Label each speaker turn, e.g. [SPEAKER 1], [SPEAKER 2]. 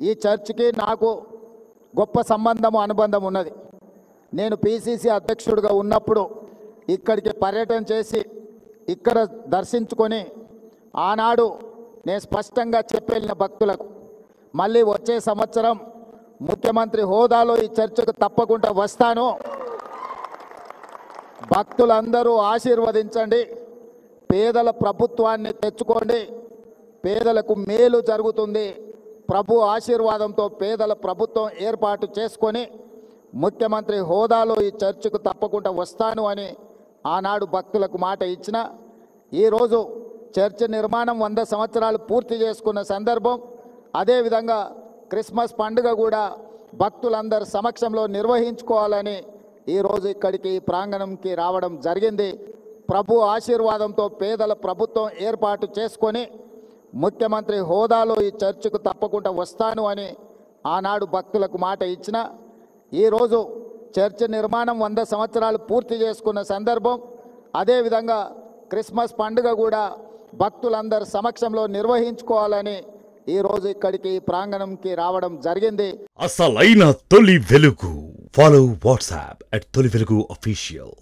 [SPEAKER 1] ఈ చర్చికి నాకు గొప్ప సంబంధము అనుబంధం ఉన్నది. నేను పిసిసి అధ్యక్షుడిగా ఉన్నప్పుడు ఇక్కడికి పర్యటన చేసి ఇక్కడ దర్శించుకొని ఆనాడు నేను స్పష్టంగా చెప్పేళ్ళిన భక్తులకు మళ్ళీ వచ్చే సంవత్సరం ముఖ్యమంత్రి హోదాలో ఈ చర్చకు తప్పకుండా వస్తాను. భక్తులందరూ ఆశీర్వదించండి, పేదల ప్రభుత్వాన్ని తెచ్చుకోండి, పేదలకు మేలు జరుగుతుంది, ప్రభు ఆశీర్వాదంతో పేదల ప్రభుత్వం ఏర్పాటు చేసుకొని ముఖ్యమంత్రి హోదాలో ఈ చర్చకు తప్పకుండా వస్తాను అని ఆనాడు భక్తులకు మాట ఇచ్చిన. ఈరోజు చర్చ్ నిర్మాణం 100 సంవత్సరాలు పూర్తి చేసుకున్న సందర్భం, అదేవిధంగా క్రిస్మస్ పండుగ కూడా భక్తులందరి సమక్షంలో నిర్వహించుకోవాలని ఈరోజు ఇక్కడికి ప్రాంగణంకి రావడం జరిగింది. ప్రభు ఆశీర్వాదంతో పేదల ప్రభుత్వం ఏర్పాటు చేసుకొని ముఖ్యమంత్రి హోదాలో ఈ చర్చకు తప్పకుండా వస్తాను అని ఆనాడు భక్తులకు మాట ఇచ్చిన. ఈరోజు చర్చ్ నిర్మాణం 100 సంవత్సరాలు పూర్తి చేసుకున్న సందర్భం, అదేవిధంగా క్రిస్మస్ పండుగ కూడా భక్తులందరి సమక్షంలో నిర్వహించుకోవాలని ఈరోజు ఇక్కడికి ప్రాంగణంకి రావడం జరిగింది.
[SPEAKER 2] అసలైన తొలి వెలుగు. ఫాలో వాట్సాప్ @తొలి వెలుగు official.